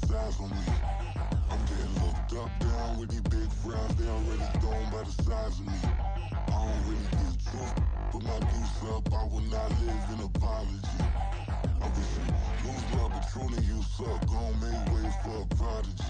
its eyes on me. I'm getting looked up, down with these big frowns. They already thrown by the size of me. I don't really get took, put my deuce up. I will not live in apology. I wish you lose my Patron, you suck. Gon' make way for a prodigy.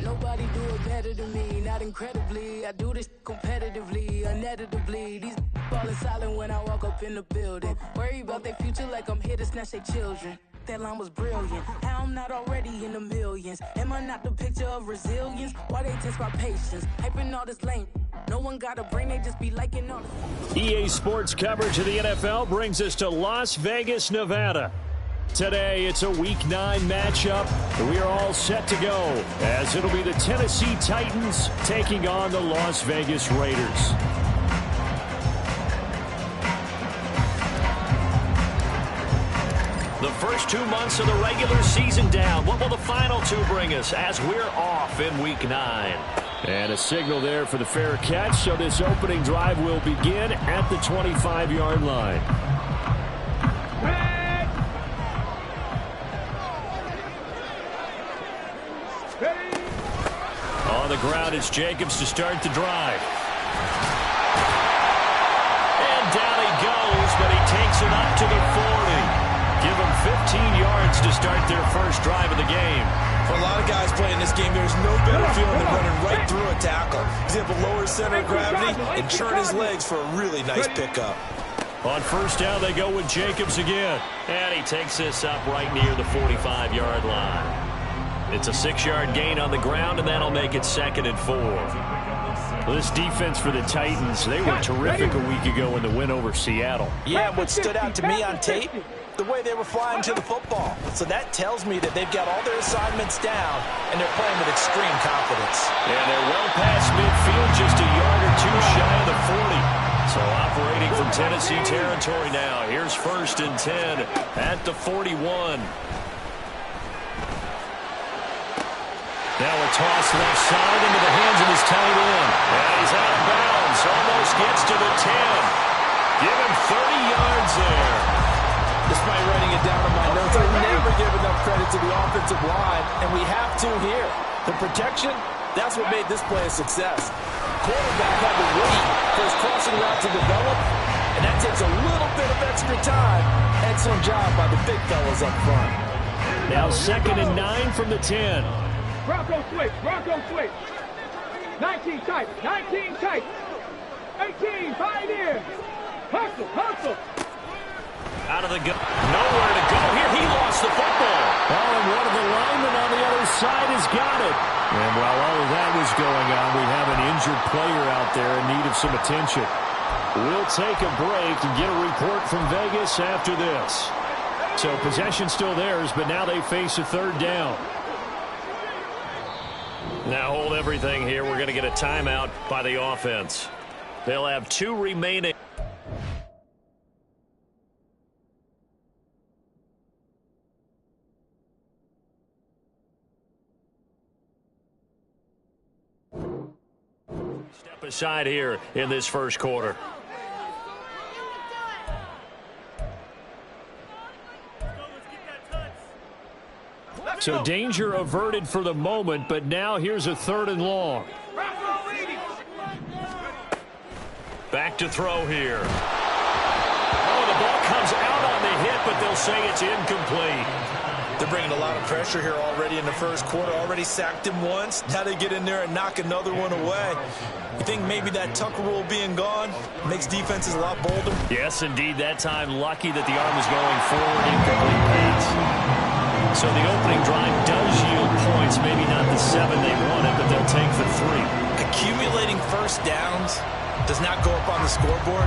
Nobody do it better than me, not incredibly. I do this competitively, uneditably. These falling silent when I walk up in the building. Worry about their future like I'm here to snatch their children. That line was brilliant. How I'm not already in the millions? Am I not the picture of resilience? Why they test my patience? Hyping all this lame. No one got a brain, they just be liking all the... EA Sports coverage of the NFL brings us to Las Vegas, Nevada. Today, it's a Week 9 matchup. We are all set to go, as it'll be the Tennessee Titans taking on the Las Vegas Raiders. The first 2 months of the regular season down. What will the final 2 bring us as we're off in Week 9? And a signal there for the fair catch, so this opening drive will begin at the 25-yard line. On the ground, it's Jacobs to start the drive. And down he goes, but he takes it up to the 40. Give them 15 yards to start their first drive of the game. For a lot of guys playing this game, there's no better feeling than running right through a tackle. He's able to lower his center of gravity and churn his legs for a really nice pickup. On first down, they go with Jacobs again. And he takes this up right near the 45-yard line. It's a 6-yard gain on the ground, and that'll make it 2nd and 4. Well, this defense for the Titans, they were terrific a week ago in the win over Seattle. Yeah, what stood out to me on tape, the way they were flying to the football. So that tells me that they've got all their assignments down, and they're playing with extreme confidence. And they're well past midfield, just a yard or 2 shy of the 40. So operating from Tennessee territory now. Here's 1st and 10 at the 41. Now a toss left side into the hands of his tight end. And he's out of bounds. Almost gets to the 10. Give him 30 yards there. Despite writing it down in my notes, I never give enough credit to the offensive line, and we have to here. The protection, that's what made this play a success. Quarterback had to wait for his crossing route to develop, and that takes a little bit of extra time. Excellent job by the big fellas up front. Now 2nd and 9 from the 10. Bronco switch, Bronco switch. 19 tight, 19 tight. 18, pioneer. Hustle, hustle. Out of the gun. Nowhere to go here. He lost the football. Oh, and one of the linemen on the other side has got it. And while all of that was going on, we have an injured player out there in need of some attention. We'll take a break and get a report from Vegas after this. So possession still theirs, but now they face a 3rd down. Now hold everything here. We're going to get a timeout by the offense. They'll have 2 remaining. Step aside here in this first quarter. So danger averted for the moment, but now here's a 3rd and long. Back to throw here. Oh, the ball comes out on the hit, but they'll say it's incomplete. They're bringing a lot of pressure here already in the first quarter. Already sacked him once. Now they get in there and knock another one away. You think maybe that Tucker rule being gone makes defenses a lot bolder? Yes, indeed. That time, lucky that the arm was going forward. Incomplete pass. So the opening drive does yield points. Maybe not the 7 they wanted, but they'll take the 3. Accumulating first downs does not go up on the scoreboard,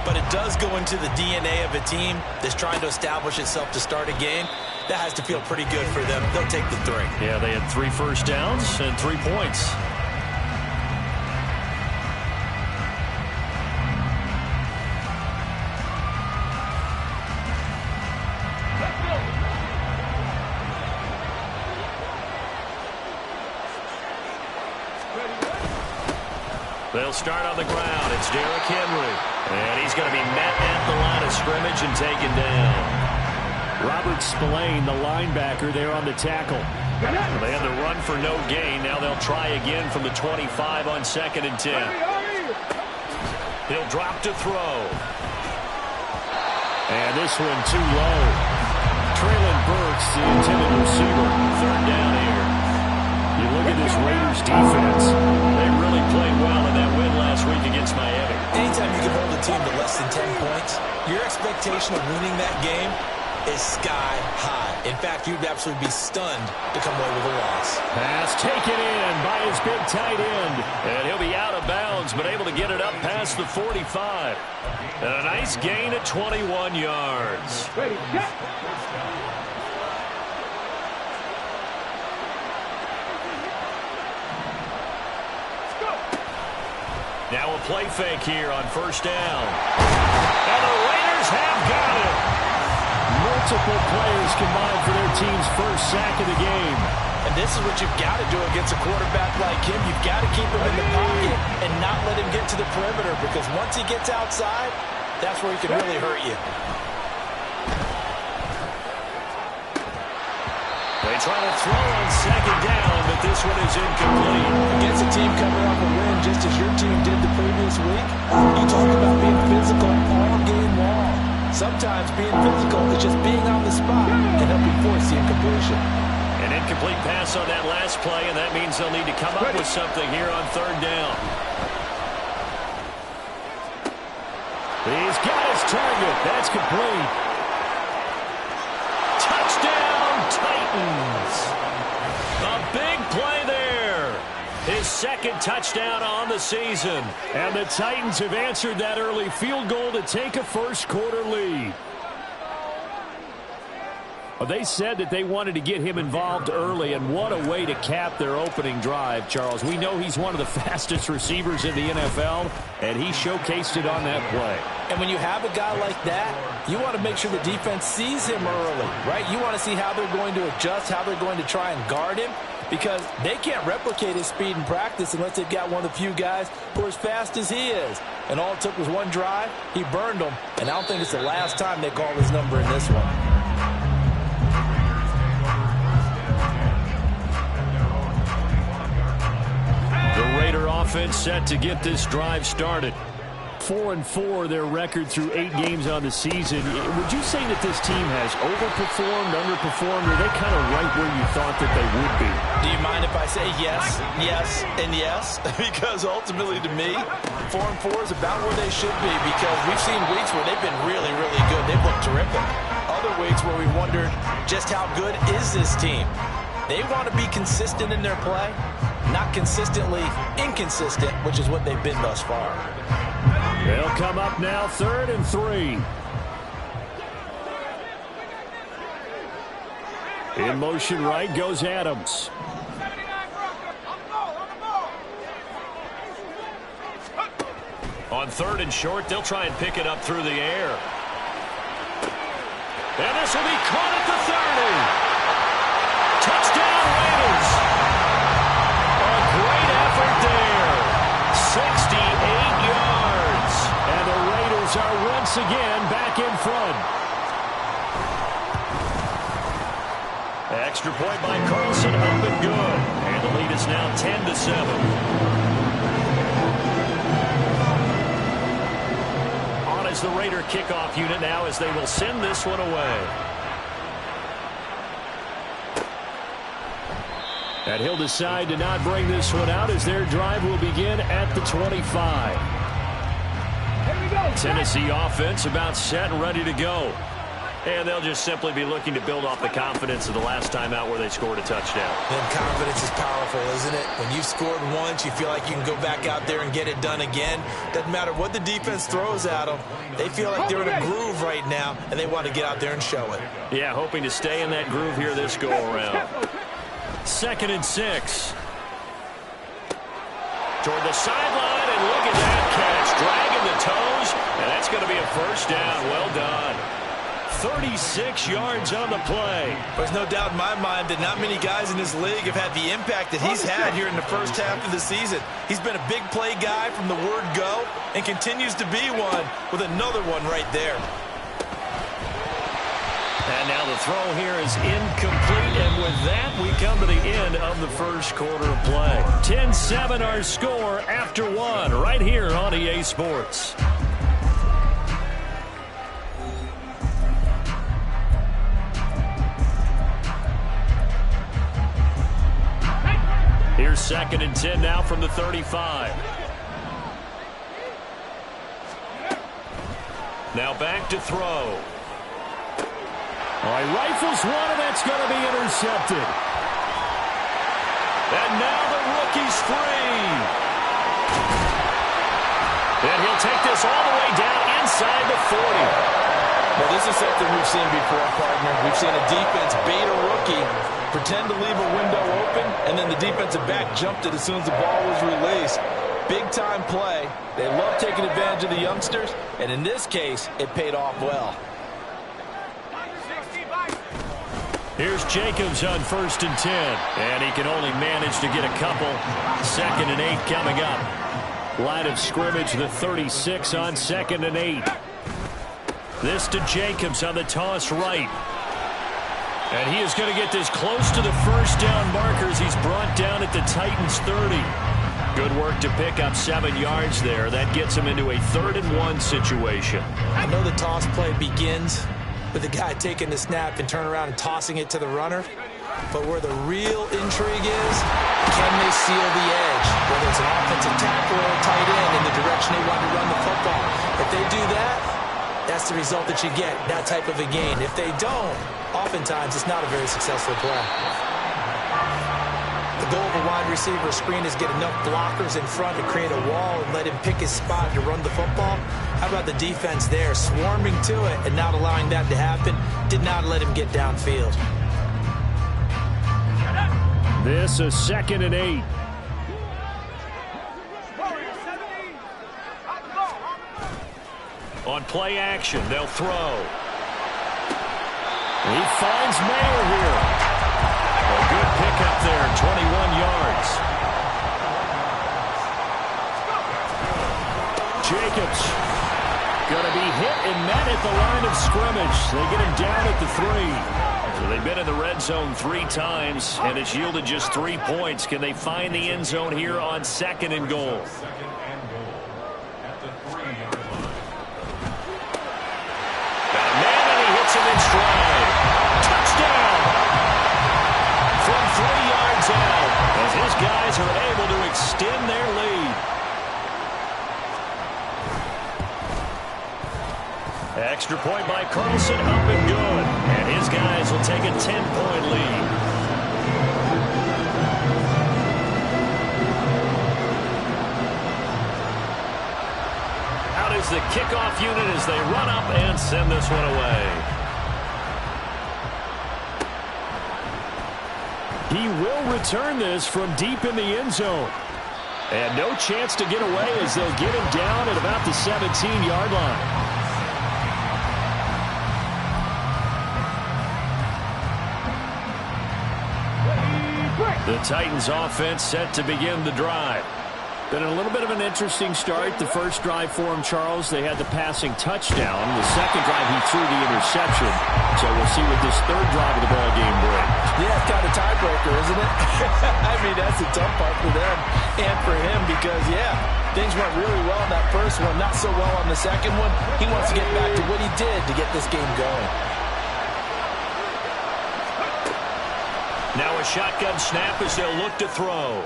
but it does go into the DNA of a team that's trying to establish itself to start a game. That has to feel pretty good for them. They'll take the 3. Yeah, they had 3 first downs and 3 points. They'll start on the ground. It's Derrick Henry. And he's going to be met at the line of scrimmage and taken down. Robert Spillane, the linebacker, there on the tackle. They had the run for no gain. Now they'll try again from the 25 on 2nd and 10. He'll drop to throw. And this one too low. Traylon Burks, the intended receiver. 3rd down here. You look at this Raiders defense. They really played well in that win last week against Miami. Anytime you can hold a team to less than 10 points, your expectation of winning that game is sky high. In fact, you'd absolutely be stunned to come away with a loss. Pass taken in by his big tight end. And he'll be out of bounds, but able to get it up past the 45. And a nice gain at 21 yards. Ready, set. Now a play fake here on 1st down. And the Raiders have got it. Multiple players combined for their team's first sack of the game. And this is what you've got to do against a quarterback like him. You've got to keep him in the pocket and not let him get to the perimeter, because once he gets outside, that's where he can really hurt you. They try to throw on 2nd down, but this one is incomplete. Against a team coming off a win just as your team did the previous week, you talk about being physical all game long. Sometimes being physical is just being on the spot and helping force the incompletion. An incomplete pass on that last play, and that means they'll need to come up with something here on 3rd down. He's got his target. That's complete. Touchdown, Titans. A big play there. His 2nd touchdown on the season. And the Titans have answered that early field goal to take a first-quarter lead. Well, they said that they wanted to get him involved early, and what a way to cap their opening drive, Charles. We know he's one of the fastest receivers in the NFL, and he showcased it on that play. And when you have a guy like that, you want to make sure the defense sees him early, right? You want to see how they're going to adjust, how they're going to try and guard him, because they can't replicate his speed in practice unless they've got one of the few guys who are as fast as he is. And all it took was one drive. He burned them, and I don't think it's the last time they call his number in this one. The Raider offense set to get this drive started. 4-4 their record through 8 games on the season. Would you say that this team has overperformed, underperformed, or are they kind of right where you thought that they would be? Do you mind if I say yes, yes, and yes? Because ultimately to me, 4-4 is about where they should be, because we've seen weeks where they've been really, really good. They've looked terrific. Other weeks where we wondered just how good is this team? They want to be consistent in their play, not consistently inconsistent, which is what they've been thus far. They'll come up now 3rd and 3. In motion right goes Adams. On 3rd and short, they'll try and pick it up through the air. And this will be caught at the 30. Touchdown, Raiders. A great effort there. 68 yards. And the Raiders are once again back in front. Extra point by Carlson, up and good. And the lead is now 10-7. On as the Raider kickoff unit now, as they will send this one away. And he'll decide to not bring this one out as their drive will begin at the 25. Here we go. Tennessee offense about set and ready to go. And they'll just simply be looking to build off the confidence of the last time out where they scored a touchdown. And confidence is powerful, isn't it? When you've scored once, you feel like you can go back out there and get it done again. Doesn't matter what the defense throws at them. They feel like they're in a groove right now, and they want to get out there and show it. Yeah, hoping to stay in that groove here this go-around. 2nd and 6. Toward the sideline, and look at that catch. Dragging the toes, and that's going to be a first down. Well done. 36 yards on the play. There's no doubt in my mind that not many guys in this league have had the impact that he's had here in the first half of the season. He's been a big play guy from the word go and continues to be one with another one right there. And now the throw here is incomplete, and with that, we come to the end of the first quarter of play. 10-7 our score after one, right here on EA Sports. Here's 2nd and 10 now from the 35. Now back to throw. All right, rifles one, and that's going to be intercepted. And now the rookie's free. And he'll take this all the way down inside the 40. Well, this is something we've seen before, partner. We've seen a defense bait a rookie, pretend to leave a window open, and then the defensive back jumped it as soon as the ball was released. Big-time play. They love taking advantage of the youngsters, and in this case, it paid off well. Here's Jacobs on 1st and 10, and he can only manage to get a couple. 2nd and 8 coming up. Line of scrimmage, the 36 on 2nd and 8. This to Jacobs on the toss right. And he is going to get this close to the first down markers. He's brought down at the Titans' 30. Good work to pick up 7 yards there. That gets him into a 3rd and 1 situation. I know the toss play begins with the guy taking the snap and turning around and tossing it to the runner. But where the real intrigue is, can they seal the edge? Whether it's an offensive tackle or a tight end in the direction they want to run the football. If they do that, that's the result that you get, that type of a gain. If they don't, oftentimes it's not a very successful play. The goal of a wide receiver screen is get enough blockers in front to create a wall and let him pick his spot to run the football. How about the defense there, swarming to it and not allowing that to happen? Did not let him get downfield. This is 2nd and 8. On play action, they'll throw. He finds Mayer here. A good pickup there, 21 yards. Jacobs going to be hit and met at the line of scrimmage. They get him down at the 3. So they've been in the red zone 3 times, and it's yielded just 3 points. Can they find the end zone here on 2nd and goal? Got a man, and he hits him in stride. Touchdown! From 3 yards out, as his guys are able to extend their lead. Extra point by Carlson, up and good. And his guys will take a 10-point lead. Out is the kickoff unit as they run up and send this one away. He will return this from deep in the end zone. And no chance to get away as they'll get him down at about the 17-yard line. The Titans offense set to begin the drive. Been a little bit of an interesting start. The first drive for him, Charles, they had the passing touchdown. The second drive, he threw the interception. So we'll see what this third drive of the ball game brings. Yeah, it's kind of a tiebreaker, isn't it? I mean, that's the tough part for them and for him because, yeah, things went really well in that first one, not so well on the second one. He wants to get back to what he did to get this game going. Now a shotgun snap as they'll look to throw.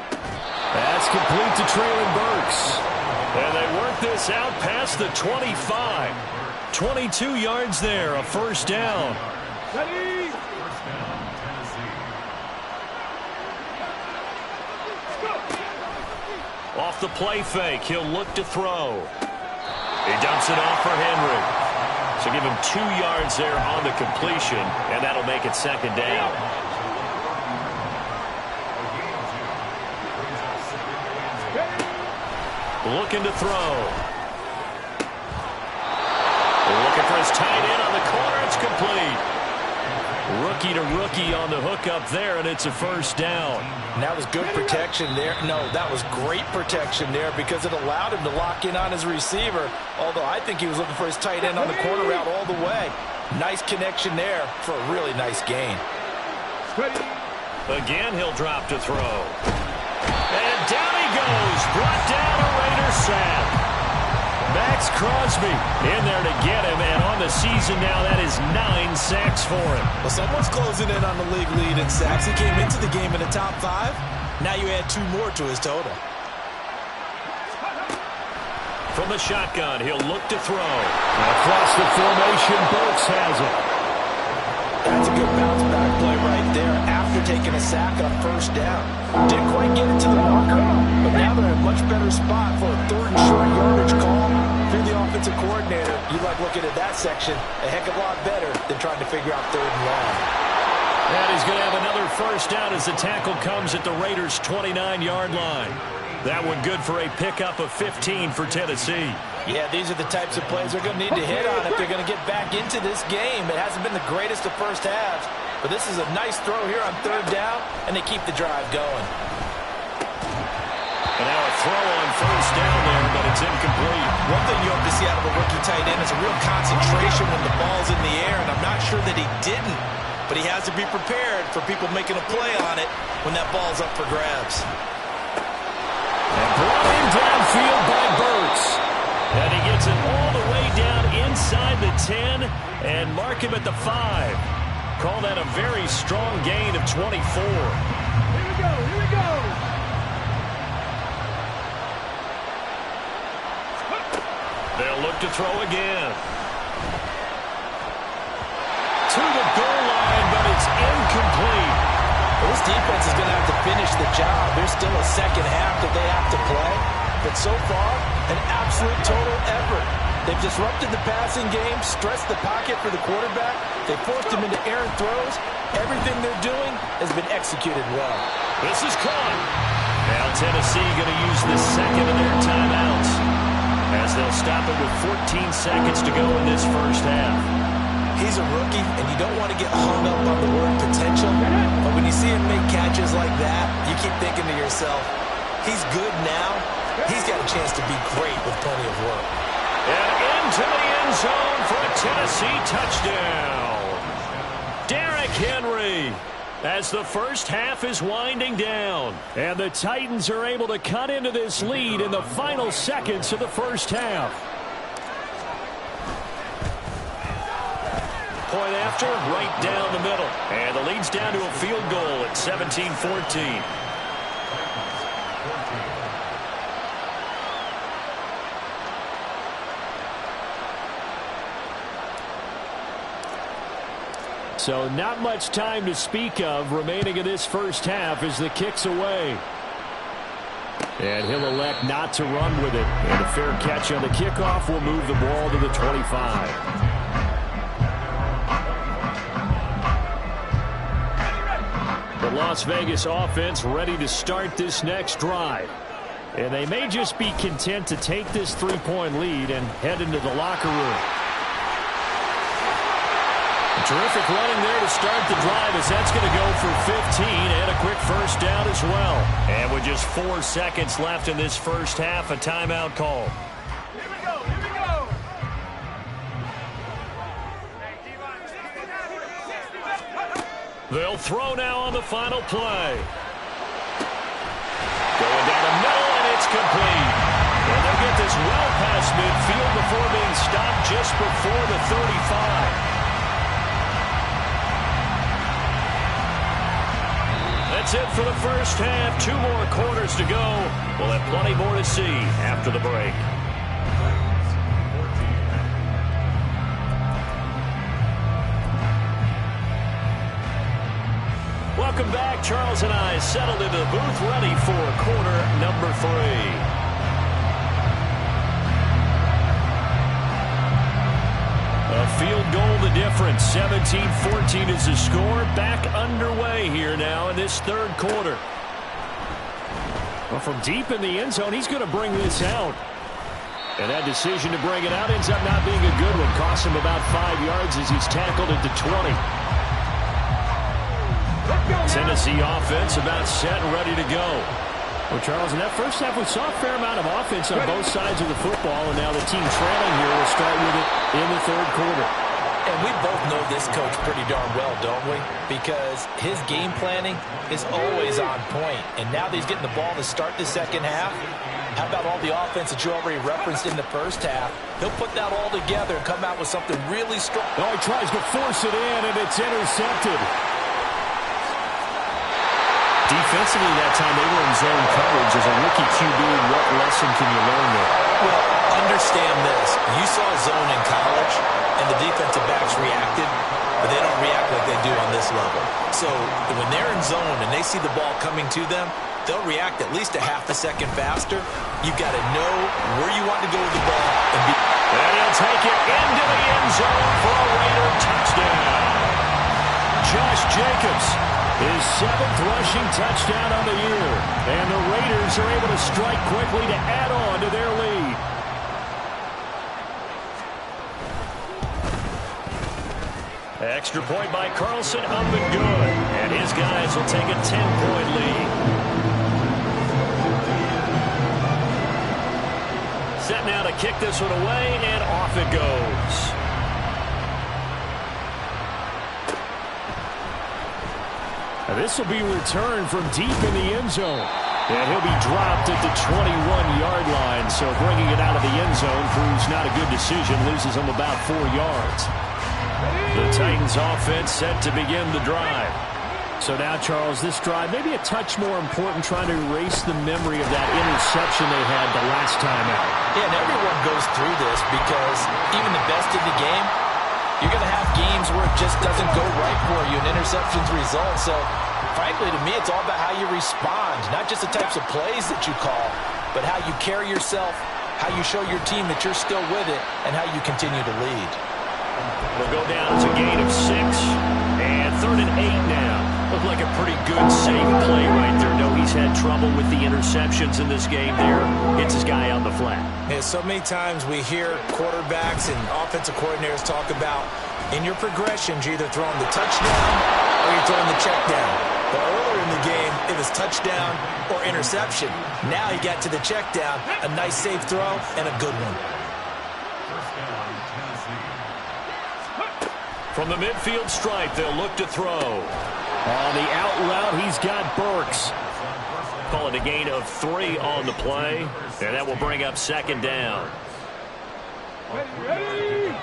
That's complete to Traylon Burks. And they work this out past the 25. 22 yards there, a first down. Ready? Off the play fake, he'll look to throw. He dumps it off for Henry. So give him 2 yards there on the completion, and that'll make it second down. Looking to throw. Looking for his tight end on the corner. It's complete. Rookie to rookie on the hook up there, and it's a first down. And that was good protection there. No, that was great protection there because it allowed him to lock in on his receiver, although I think he was looking for his tight end on the corner route all the way. Nice connection there for a really nice gain. Again, he'll drop to throw. And down he goes. Brought down a Raider sack. Max Crosby in there to get him, and on the season now, that is 9 sacks for him. Well, someone's closing in on the league lead in sacks. He came into the game in the top 5. Now you add 2 more to his total. From the shotgun, he'll look to throw. Across the formation, Burks has it. That's a good bounce back play right there after taking a sack on first down. Didn't quite get it to the marker, but now they're in a much better spot for a 3rd and short yardage call. If you're the offensive coordinator, you like looking at that section a heck of a lot better than trying to figure out 3rd and long. And he's going to have another first down as the tackle comes at the Raiders' 29-yard line. That one good for a pickup of 15 for Tennessee. Yeah, these are the types of plays they're going to need to hit on if they're going to get back into this game. It hasn't been the greatest of first halves, but this is a nice throw here on 3rd down, and they keep the drive going. And now a throw on first down there, but it's incomplete. One thing you hope to see out of a rookie tight end is a real concentration when the ball's in the air, and I'm not sure that he didn't, but he has to be prepared for people making a play on it when that ball's up for grabs. And brought in downfield by Burks. And he gets it all the way down inside the 10 and mark him at the 5. Call that a very strong gain of 24. Here we go, here we go. They'll look to throw again. To the goal line, but it's incomplete. Well, this defense is going to have to finish the job. There's still a second half that they have to play. But so far, an absolute total effort. They've disrupted the passing game, stressed the pocket for the quarterback. They forced him into errant throws. Everything they're doing has been executed well. This is caught. Now Tennessee going to use the second of their timeouts as they'll stop it with 14 seconds to go in this first half. He's a rookie, and you don't want to get hung up on the word potential. But when you see him make catches like that, you keep thinking to yourself, he's good now. He's got a chance to be great with plenty of work. And into the end zone for a Tennessee touchdown. Derrick Henry as the first half is winding down. And the Titans are able to cut into this lead in the final seconds of the first half. Point after, right down the middle. And the lead's down to a field goal at 17-14. So not much time to speak of remaining in this first half as the kick's away. And he'll elect not to run with it. And a fair catch on the kickoff will move the ball to the 25. The Las Vegas offense ready to start this next drive. And they may just be content to take this 3-point lead and head into the locker room. Terrific running there to start the drive as that's going to go for 15 and a quick first down as well. And with just 4 seconds left in this first half, a timeout call. Here we go, here we go. They'll throw now on the final play. Going down the middle, and it's complete. And they'll get this well past midfield before being stopped just before the 35. That's it for the first half. 2 more quarters to go. We'll have plenty more to see after the break. Welcome back. Charles and I settled into the booth ready for quarter number 3. A field goal the difference. 17-14 is the score. Back underway here now in this third quarter. Well, from deep in the end zone, he's going to bring this out. And that decision to bring it out ends up not being a good one. Costs him about 5 yards as he's tackled at the 20. Tennessee offense about set and ready to go. Well, Charles, in that first half, we saw a fair amount of offense on both sides of the football, and now the team trailing here will start with it in the third quarter. And we both know this coach pretty darn well, don't we? Because his game planning is always on point. And now that he's getting the ball to start the second half, how about all the offense that you already referenced in the first half? He'll put that all together and come out with something really strong. Oh, he tries to force it in, and it's intercepted. Defensively that time, they were in zone coverage. As a rookie QB, what lesson can you learn there? Well, understand this. You saw zone in college, and the defensive backs reacted, but they don't react like they do on this level. So when they're in zone and they see the ball coming to them, they'll react at least a half a second faster. You've got to know where you want to go with the ball. And he'll take it into the end zone for a Raider touchdown. Josh Jacobs, his 7th rushing touchdown on the year. And the Raiders are able to strike quickly to add on to their lead. Extra point by Carlson, up and good. And his guys will take a 10-point lead. Set now to kick this one away, and off it goes. Now this will be returned from deep in the end zone. And he'll be dropped at the 21-yard line. So bringing it out of the end zone proves not a good decision. Loses him about 4 yards. The Titans offense set to begin the drive. So now, Charles, this drive maybe a touch more important, trying to erase the memory of that interception they had the last time out. Yeah, and everyone goes through this because even the best in the game, you're going to have games where it just doesn't go right for you, and interceptions result. So, frankly, to me, it's all about how you respond, not just the types of plays that you call, but how you carry yourself, how you show your team that you're still with it, and how you continue to lead. We'll go down as a gain of 6, and 3rd and 8 now. Looked like a pretty good, safe play right there. No, he's had trouble with the interceptions in this game there. Hits his guy on the flat. Yeah, so many times we hear quarterbacks and offensive coordinators talk about in your progressions, you're either throwing the touchdown or you're throwing the check down. But earlier in the game, it was touchdown or interception. Now he got to the check down, a nice safe throw, and a good one. From the midfield stripe, they'll look to throw. On the out route, he's got Burks. Call it a gain of 3 on the play, and that will bring up 2nd down. Ready?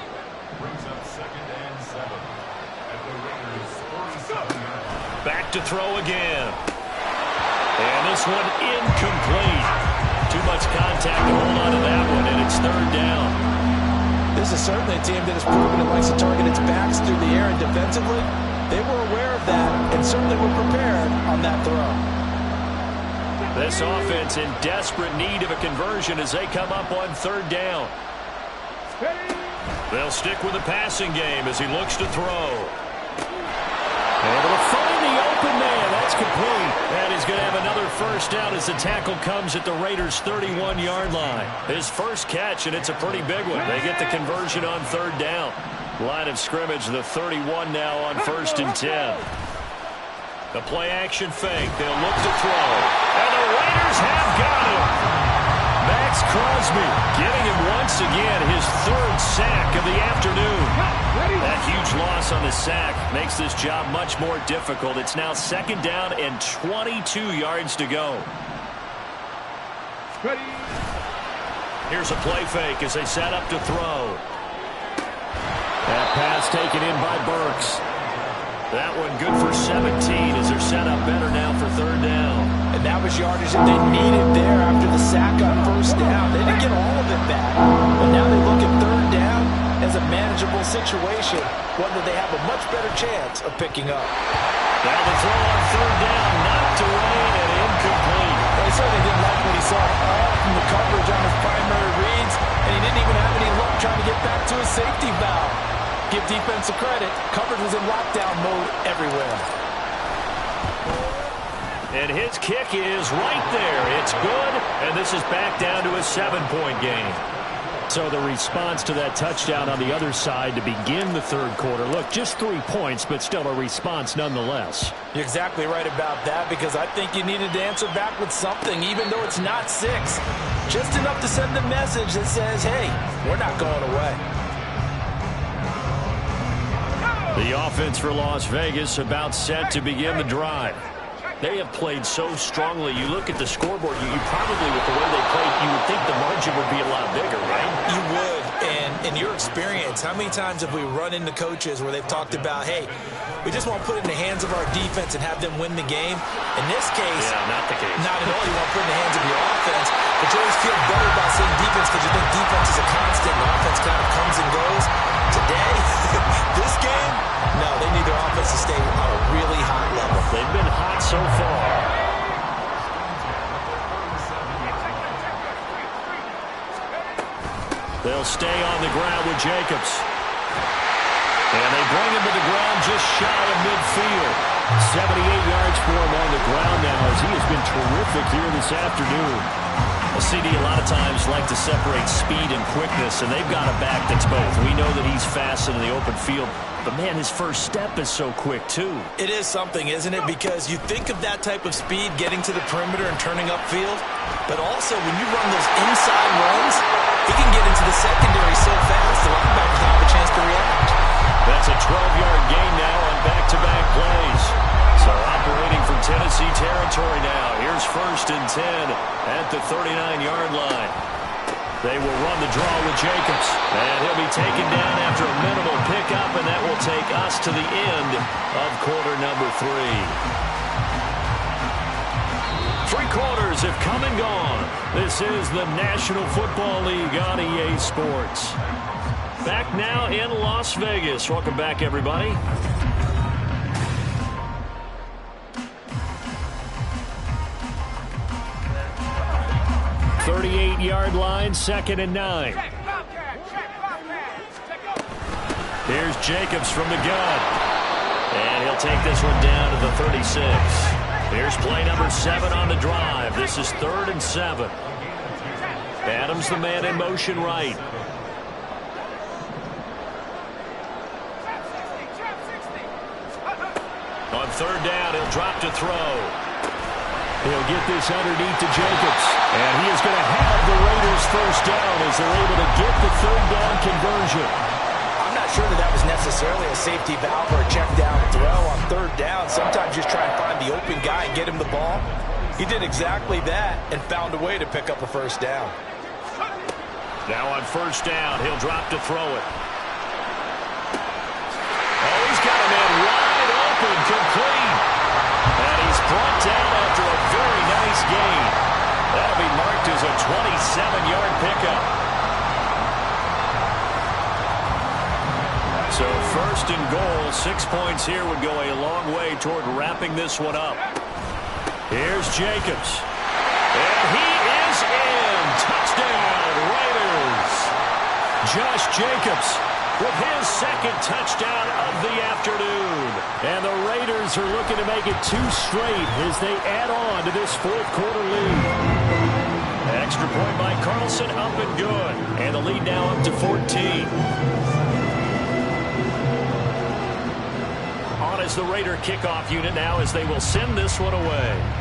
Back to throw again. And this one incomplete. Too much contact to hold on to that one, and it's 3rd down. This is certainly a team that has proven it likes to target its backs through the air and defensively. They were aware of that and certainly were prepared on that throw. This offense in desperate need of a conversion as they come up on 3rd down. They'll stick with the passing game as he looks to throw. Able to find the open man. That's complete. And he's going to have another 1st down as the tackle comes at the Raiders' 31-yard line. His first catch, and it's a pretty big one. They get the conversion on 3rd down. Line of scrimmage, the 31 now on 1st and 10. The play-action fake. They'll look to throw. And the Raiders have got him. Max Crosby getting him once again his 3rd sack of the afternoon. That huge loss on the sack makes this job much more difficult. It's now 2nd down and 22 yards to go. Here's a play fake as they set up to throw. That pass taken in by Burks. That one good for 17 as they're set up better now for 3rd down. And that was yardage that they needed there after the sack on 1st down. They didn't get all of it back, but now they look at 3rd down as a manageable situation, one that they have a much better chance of picking up. Now the throw on 3rd down, knocked away and incomplete. Well, he certainly didn't like what he saw all from the coverage on his primary reads, and he didn't even have any luck trying to get back to his safety valve. Give defense credit. Coverage was in lockdown mode everywhere. And his kick is right there. It's good, and this is back down to a 7-point game. So the response to that touchdown on the other side to begin the 3rd quarter. Look, just 3 points, but still a response nonetheless. You're exactly right about that, because I think you needed to answer back with something, even though it's not 6. Just enough to send the message that says, hey, we're not going away. The offense for Las Vegas about set to begin the drive. They have played so strongly. You look at the scoreboard, you probably, with the way they played, you would think the margin would be a lot bigger, right? You would. And in your experience, how many times have we run into coaches where they've talked about, hey, we just want to put it in the hands of our defense and have them win the game? In this case, not the case. Not at all. You want to put it in the hands of your offense, but you always feel better about saying defense because you think defense is a constant and offense kind of comes and goes. Today, this game, no, they need their offense to stay on a really high level. They've been hot so far. They'll stay on the ground with Jacobs. And they bring him to the ground just shy of midfield. 78 yards for him on the ground now as he has been terrific here this afternoon. Well, CD a lot of times like to separate speed and quickness, and they've got a back that's both. We know that he's fast in the open field, but, man, his first step is so quick, too. It is something, isn't it? Because you think of that type of speed getting to the perimeter and turning upfield, but also when you run those inside runs, he can get into the secondary so fast the linebackers don't have a chance to react. That's a 12-yard gain now on back-to-back plays. So operating from Tennessee territory now. Here's 1st and 10 at the 39-yard line. They will run the draw with Jacobs. And he'll be taken down after a minimal pickup, and that will take us to the end of quarter number 3. 3 quarters have come and gone. This is the National Football League on EA Sports. Back now in Las Vegas. Welcome back, everybody. Thirty-eight-yard line, 2nd and 9. Here's Jacobs from the gun. And he'll take this one down to the 36. Here's play number 7 on the drive. This is 3rd and 7. Adams the man in motion right. On 3rd down, he'll drop to throw. He'll get this underneath to Jacobs. And he is going to have the Raiders first down as they're able to get the 3rd down conversion. I'm not sure that was necessarily a safety valve or a check down throw on 3rd down. Sometimes just try and find the open guy and get him the ball. He did exactly that and found a way to pick up a 1st down. Now on 1st down, he'll drop to throw it. Oh, he's got a man wide open, complete. And he's brought down after a very nice gain. That'll be marked as a 27-yard pickup. So 1st and goal, 6 points here would go a long way toward wrapping this one up. Here's Jacobs. And he is in. Touchdown, Raiders. Josh Jacobs with his 2nd touchdown of the afternoon. And the Raiders are looking to make it 2 straight as they add on to this 4th quarter lead. Extra point by Carlson, up and good. And the lead now up to 14. On as the Raider kickoff unit now as they will send this one away.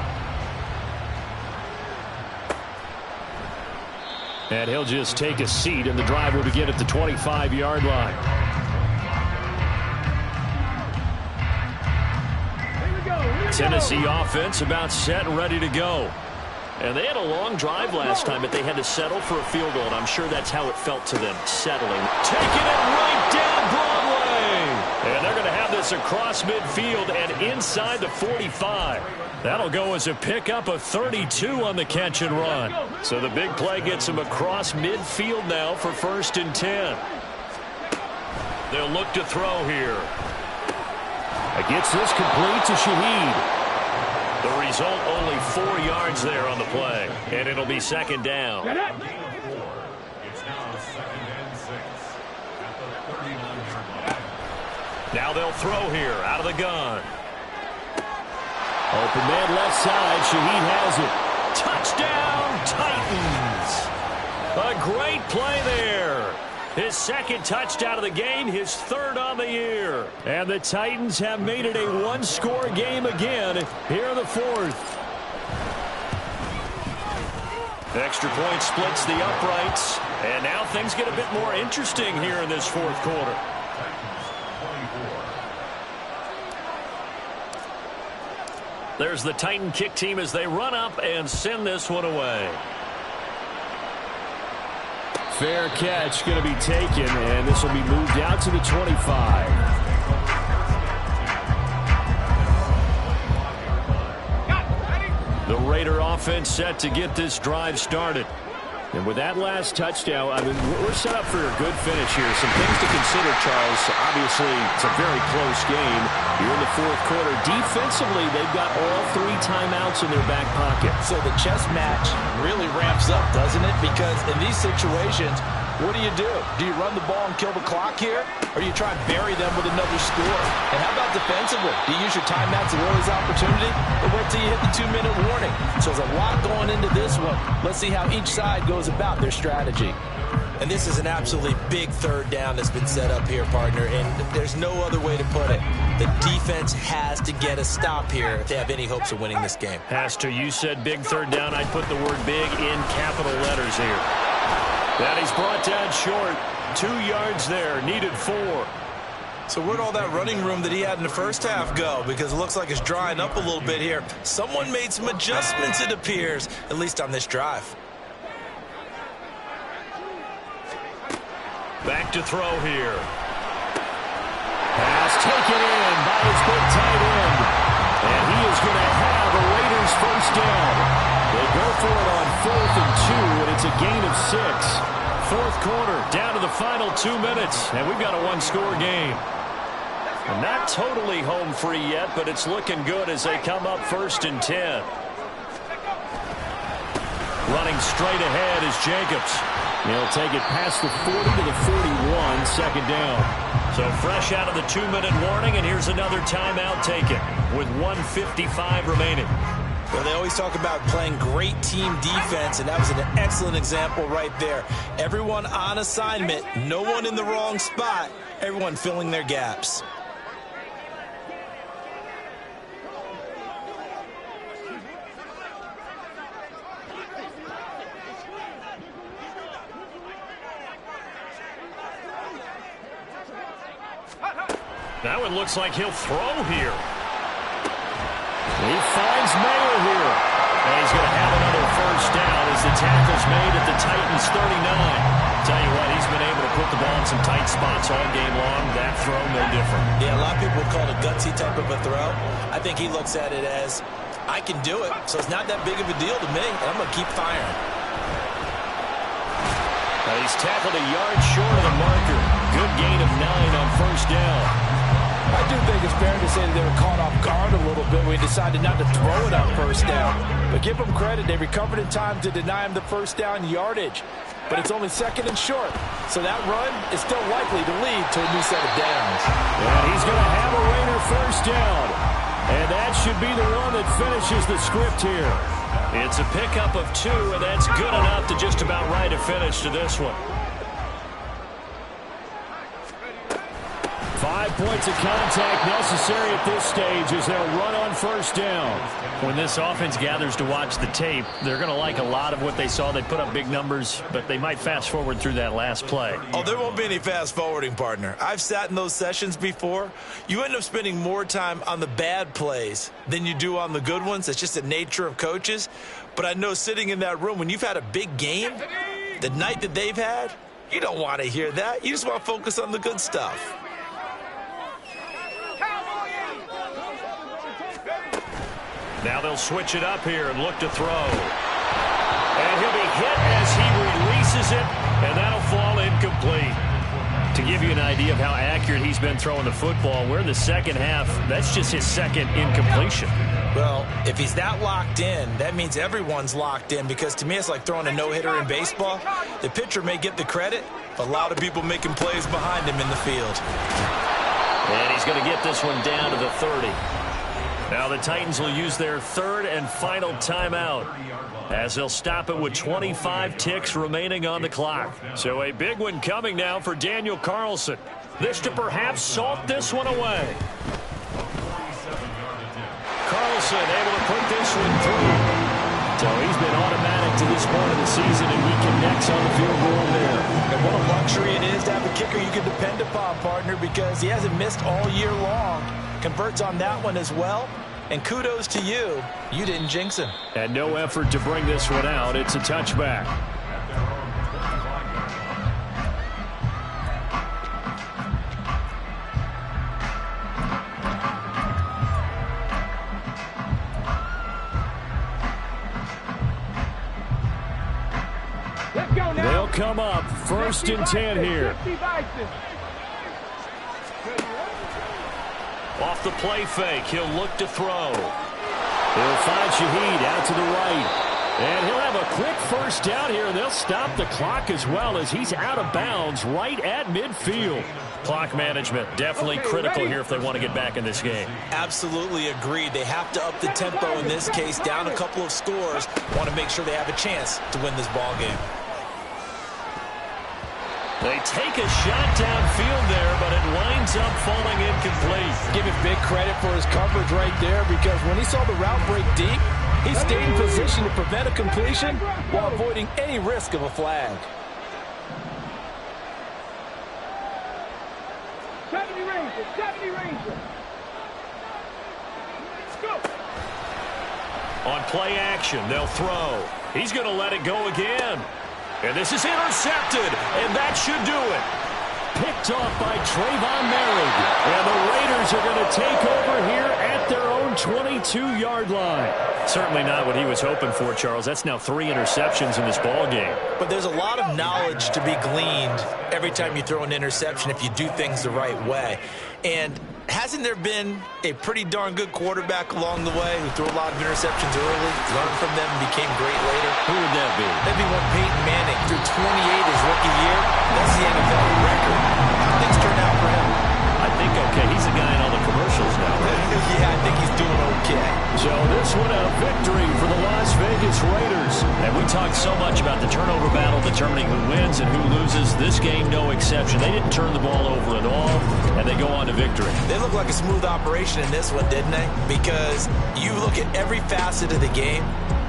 And he'll just take a seat, and the drive will begin at the 25-yard line. Tennessee offense about set and ready to go. And they had a long drive last time, but they had to settle for a field goal, and I'm sure that's how it felt to them, settling. Taking it right down Broadway. And they're going to have this across midfield and inside the 45. That'll go as a pickup of 32 on the catch and run. So the big play gets him across midfield now for 1st and 10. They'll look to throw here. Gets this complete to Shaheed. The result, only 4 yards there on the play. And it'll be 2nd down. Now they'll throw here out of the gun. Open man left side. Shaheed has it. Touchdown, Titans. A great play there. His 2nd touchdown of the game, his 3rd on the year. And the Titans have made it a 1-score game again here in the 4th. Extra point splits the uprights. And now things get a bit more interesting here in this 4th quarter. There's the Titan kick team as they run up and send this one away. Fair catch going to be taken, and this will be moved out to the 25. The Raider offense set to get this drive started. And with that last touchdown, I mean, we're set up for a good finish here. Some things to consider, Charles. Obviously, it's a very close game. You're in the fourth quarter. Defensively, they've got all 3 timeouts in their back pocket. So the chess match really ramps up, doesn't it? Because in these situations, what do? Do you run the ball and kill the clock here? Or do you try and bury them with another score? And how about defensively? Do you use your timeouts at early's opportunity? Or wait till you hit the 2-minute warning? So there's a lot going into this one. Let's see how each side goes about their strategy. And this is an absolutely big third down that's been set up here, partner. And there's no other way to put it. The defense has to get a stop here if they have any hopes of winning this game. Has to. You said big third down. I'd put the word big in capital letters here. That he's brought down short. 2 yards there. Needed 4. So where'd all that running room that he had in the first half go? Because it looks like it's drying up a little bit here. Someone made some adjustments, it appears, at least on this drive. Back to throw here. Pass taken in by his big tight end. And he is going to have a Raiders first down. They go for it on 4th and 2, and it's a gain of 6. Fourth quarter, down to the final 2 minutes, and we've got a 1-score game. And not totally home free yet, but it's looking good as they come up 1st and 10. Running straight ahead is Jacobs. He'll take it past the 40 to the 41, second down. So fresh out of the 2-minute warning, and here's another timeout taken with 1:55 remaining. Well, they always talk about playing great team defense, and that was an excellent example right there. Everyone on assignment, no one in the wrong spot, everyone filling their gaps. Now it looks like he'll throw here. He finds Mayer here. And he's going to have another first down as the tackle's made at the Titans' 39. Tell you what, he's been able to put the ball in some tight spots all game long. That throw, no different. Yeah, a lot of people would call it a gutsy type of a throw. I think he looks at it as, I can do it, so it's not that big of a deal to me, and I'm going to keep firing. He's tackled a yard short of the marker. Good gain of 9 on first down. I do think it's fair to say that they were caught off guard a little bit when he decided not to throw it on first down. But give them credit, they recovered in time to deny him the first down yardage. But it's only 2nd and short, so that run is still likely to lead to a new set of downs. And he's going to have a Raider first down. And that should be the one that finishes the script here. It's a pickup of 2, and that's good enough to just about write a finish to this one. 5 points of contact necessary at this stage as they'll run on first down. When this offense gathers to watch the tape, they're going to like a lot of what they saw. They put up big numbers, but they might fast forward through that last play. Oh, there won't be any fast forwarding, partner. I've sat in those sessions before. You end up spending more time on the bad plays than you do on the good ones. It's just the nature of coaches. But I know sitting in that room, when you've had a big game, the night that they've had, you don't want to hear that. You just want to focus on the good stuff. Now they'll switch it up here and look to throw. And he'll be hit as he releases it, and that'll fall incomplete. To give you an idea of how accurate he's been throwing the football, we're in the second half. That's just his second incompletion. Well, if he's that locked in, that means everyone's locked in, because to me it's like throwing a no-hitter in baseball. The pitcher may get the credit, but a lot of people making plays behind him in the field. And he's going to get this one down to the 30. Now the Titans will use their 3rd and final timeout as they'll stop it with 25 ticks remaining on the clock. So a big one coming now for Daniel Carlson. This to perhaps salt this one away. Carlson able to put this one through. So he's been automatic to this point of the season, and he connects on the field goal there. And what a luxury it is to have a kicker you can depend upon, partner, because he hasn't missed all year long. Converts on that one as well. And kudos to you. You didn't jinx him. And no effort to bring this one out. It's a touchback. Let's go now. They'll come up 1st and 10 here. Off the play fake, he'll look to throw. He'll find Shaheed out to the right. And he'll have a quick first down here, and they'll stop the clock as well as he's out of bounds right at midfield. Clock management definitely critical here if they want to get back in this game. Absolutely agreed. They have to up the tempo in this case, down a couple of scores. Want to make sure they have a chance to win this ball game. They take a shot downfield there, but it winds up falling incomplete. Give him big credit for his coverage right there, because when he saw the route break deep, he stayed in position to prevent a completion while avoiding any risk of a flag. 70 Rangers, 70 Rangers. Let's go. On play action, they'll throw. He's going to let it go again. And this is intercepted, and that should do it. Picked off by Trayvon Merrick. And the Raiders are going to take over here at their own 22-yard line. Certainly not what he was hoping for, Charles. That's now 3 interceptions in this ball game. But there's a lot of knowledge to be gleaned every time you throw an interception if you do things the right way. And hasn't there been a pretty darn good quarterback along the way who threw a lot of interceptions early, learned from them, and became great later? Who would that be? That'd be one Peyton Manning threw 28 his rookie year. That's the NFL record. How things turn out for him? I think okay. He's the guy in all the commercials now, right? Yeah, I think he's doing okay. So this one a victory for the Las Vegas Raiders. And we talked so much about the turnover battle determining who wins and who loses. This game, no exception. They didn't turn the ball over at all, and they go on to victory. They look like a smooth operation in this one, didn't they? Because you look at every facet of the game,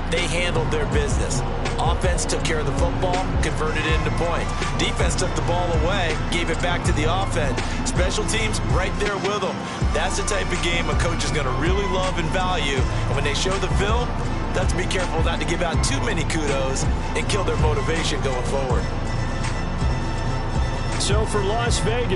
they handled their business. Offense took care of the football, converted it into points. Defense took the ball away, gave it back to the offense. Special teams right there with them. That's the type of game a coach is going to really love and value. And when they show the film, they have to be careful not to give out too many kudos and kill their motivation going forward. So for Las Vegas,